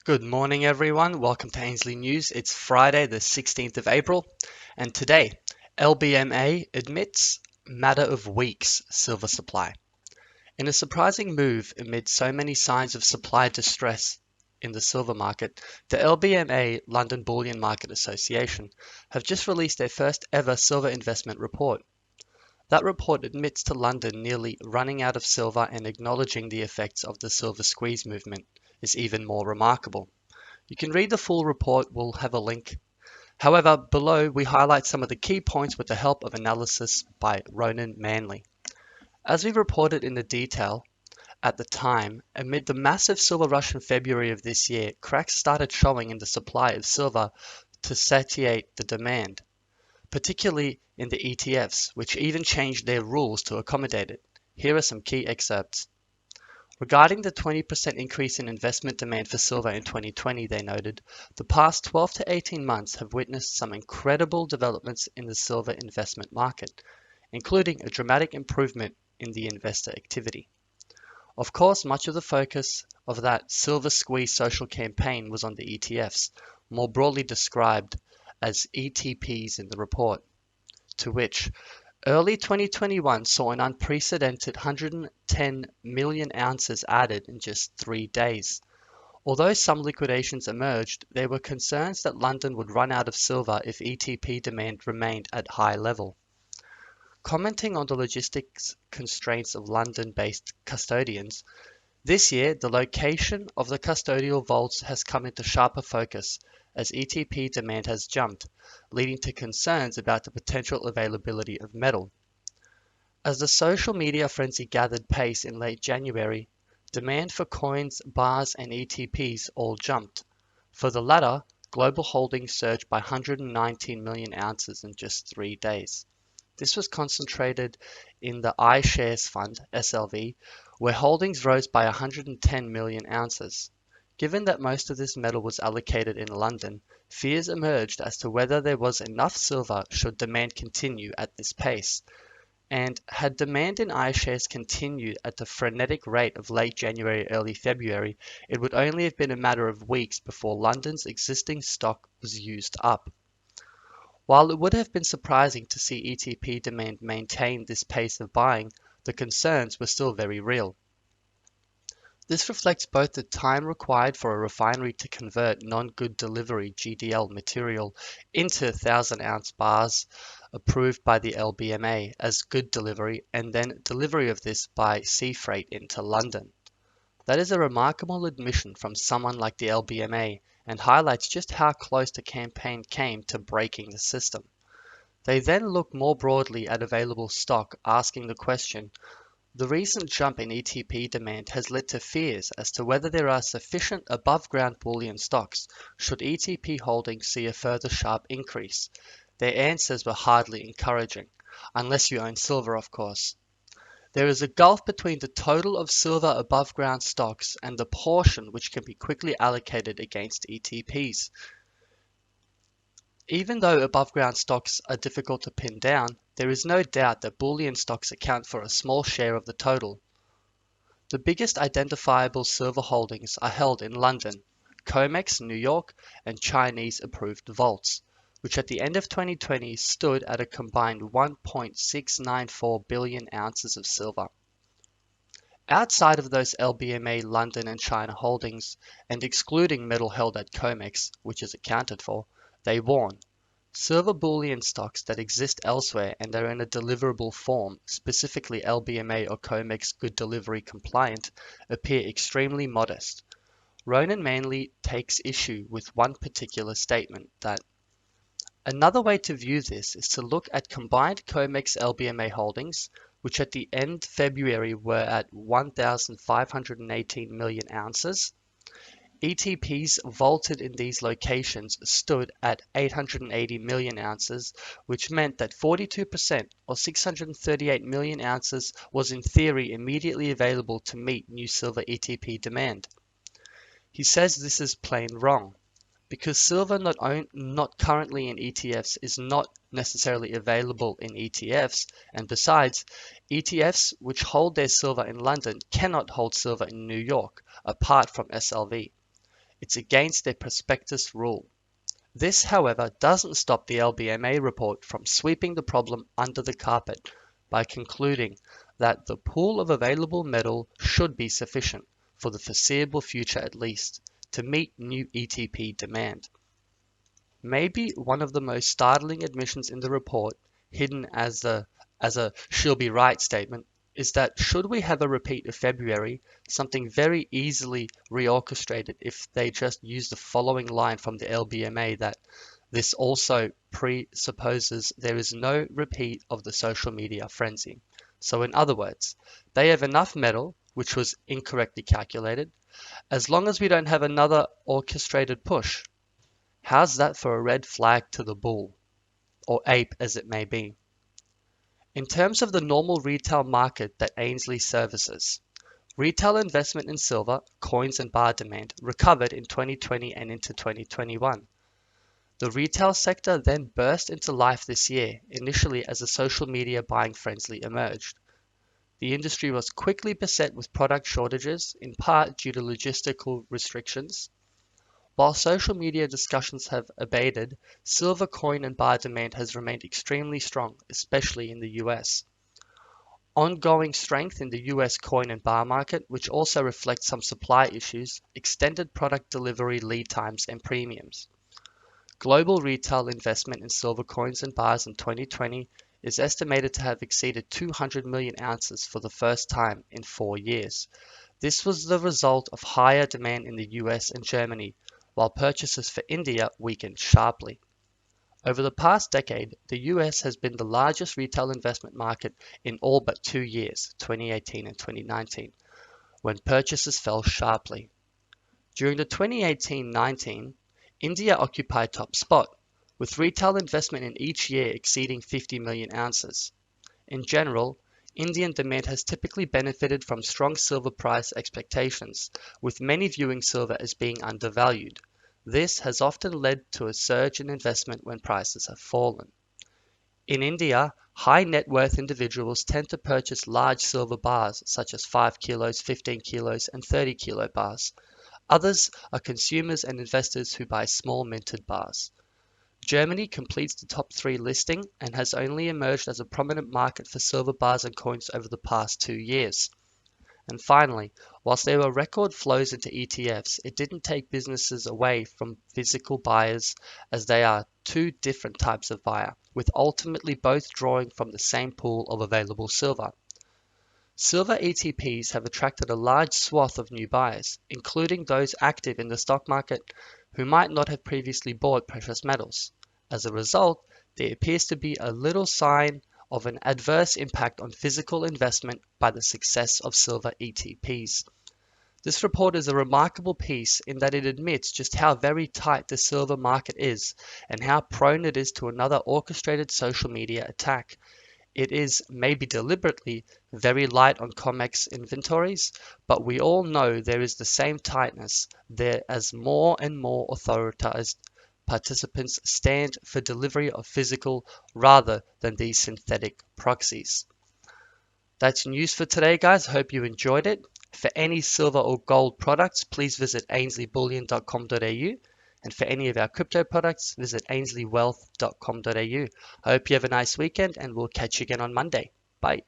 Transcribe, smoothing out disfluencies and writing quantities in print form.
Good morning, everyone. Welcome to Ainsley News. It's Friday, the 16th of April, and today, LBMA admits matter of weeks silver supply. In a surprising move amid so many signs of supply distress in the silver market, the LBMA London Bullion Market Association have just released their first ever silver investment report. That report admits to London nearly running out of silver and acknowledging the effects of the silver squeeze movement is even more remarkable. You can read the full report, we'll have a link. However, below we highlight some of the key points with the help of analysis by Ronan Manley. As we reported in the detail at the time, amid the massive silver rush in February of this year, cracks started showing in the supply of silver to satiate the demand, particularly in the ETFs, which even changed their rules to accommodate it. Here are some key excerpts. Regarding the 20% increase in investment demand for silver in 2020, they noted, the past 12 to 18 months have witnessed some incredible developments in the silver investment market, including a dramatic improvement in the investor activity. Of course, much of the focus of that silver squeeze social campaign was on the ETFs, more broadly described as ETPs in the report, to which early 2021 saw an unprecedented 110 million ounces added in just 3 days. Although some liquidations emerged, there were concerns that London would run out of silver if ETP demand remained at high level. Commenting on the logistics constraints of London-based custodians, this year the location of the custodial vaults has come into sharper focus as ETP demand has jumped, leading to concerns about the potential availability of metal. As the social media frenzy gathered pace in late January, demand for coins, bars, and ETPs all jumped. For the latter, global holdings surged by 119 million ounces in just 3 days. This was concentrated in the iShares Fund, SLV, where holdings rose by 110 million ounces. Given that most of this metal was allocated in London, fears emerged as to whether there was enough silver should demand continue at this pace. And had demand in iShares continued at the frenetic rate of late January, early February, it would only have been a matter of weeks before London's existing stock was used up. While it would have been surprising to see ETP demand maintain this pace of buying, the concerns were still very real. This reflects both the time required for a refinery to convert non-good delivery GDL material into 1,000-ounce bars approved by the LBMA as good delivery and then delivery of this by sea freight into London. That is a remarkable admission from someone like the LBMA and highlights just how close the campaign came to breaking the system. They then look more broadly at available stock, asking the question, the recent jump in ETP demand has led to fears as to whether there are sufficient above-ground bullion stocks should ETP holdings see a further sharp increase. Their answers were hardly encouraging, unless you own silver, of course. There is a gulf between the total of silver above-ground stocks and the portion which can be quickly allocated against ETPs. Even though above-ground stocks are difficult to pin down, there is no doubt that bullion stocks account for a small share of the total. The biggest identifiable silver holdings are held in London, COMEX, New York, and Chinese-approved vaults, which at the end of 2020 stood at a combined 1.694 billion ounces of silver. Outside of those LBMA London and China holdings, and excluding metal held at COMEX, which is accounted for, they warn. Silver bullion stocks that exist elsewhere and are in a deliverable form, specifically LBMA or COMEX good delivery compliant, appear extremely modest. Ronan Manley takes issue with one particular statement that another way to view this is to look at combined COMEX LBMA holdings, which at the end February were at 1,518 million ounces. ETPs vaulted in these locations stood at 880 million ounces, which meant that 42% or 638 million ounces was in theory immediately available to meet new silver ETP demand. He says this is plain wrong, because silver not currently in ETFs is not necessarily available in ETFs, and besides, ETFs which hold their silver in London cannot hold silver in New York, apart from SLV. It's against their prospectus rule. This, however, doesn't stop the LBMA report from sweeping the problem under the carpet by concluding that the pool of available metal should be sufficient, for the foreseeable future at least, to meet new ETP demand. Maybe one of the most startling admissions in the report, hidden as a "she'll be right" statement, is that should we have a repeat of February, something very easily reorchestrated if they just use the following line from the LBMA that this also presupposes there is no repeat of the social media frenzy. So in other words, they have enough metal, which was incorrectly calculated, as long as we don't have another orchestrated push. How's that for a red flag to the bull, or ape as it may be? In terms of the normal retail market that Ainsley services, retail investment in silver, coins and bar demand recovered in 2020 and into 2021. The retail sector then burst into life this year, initially as a social media buying frenzy emerged. The industry was quickly beset with product shortages, in part due to logistical restrictions. While social media discussions have abated, silver coin and bar demand has remained extremely strong, especially in the US. Ongoing strength in the US coin and bar market, which also reflects some supply issues, extended product delivery lead times and premiums. Global retail investment in silver coins and bars in 2020 is estimated to have exceeded 200 million ounces for the first time in 4 years. This was the result of higher demand in the US and Germany, while purchases for India weakened sharply. Over the past decade, the US has been the largest retail investment market in all but 2 years, 2018 and 2019, when purchases fell sharply. During the 2018-19, India occupied top spot, with retail investment in each year exceeding 50 million ounces. In general, Indian demand has typically benefited from strong silver price expectations, with many viewing silver as being undervalued. This has often led to a surge in investment when prices have fallen. In India, high net worth individuals tend to purchase large silver bars such as 5 kilos, 15 kilos, and 30 kilo bars. Others are consumers and investors who buy small minted bars. Germany completes the top 3 listing and has only emerged as a prominent market for silver bars and coins over the past 2 years. And finally, whilst there were record flows into ETFs, it didn't take businesses away from physical buyers, as they are 2 different types of buyer, with ultimately both drawing from the same pool of available silver. Silver ETPs have attracted a large swath of new buyers, including those active in the stock market who might not have previously bought precious metals. As a result, there appears to be a little sign of an adverse impact on physical investment by the success of silver ETPs. This report is a remarkable piece in that it admits just how very tight the silver market is and how prone it is to another orchestrated social media attack. It is, maybe deliberately, very light on COMEX inventories, but we all know there is the same tightness there as more and more authorized participants stand for delivery of physical rather than these synthetic proxies. That's news for today, guys. Hope you enjoyed it. For any silver or gold products, please visit ainsleyBullion.com.au. And for any of our crypto products, visit ainsleywealth.com.au. I hope you have a nice weekend and we'll catch you again on Monday. Bye.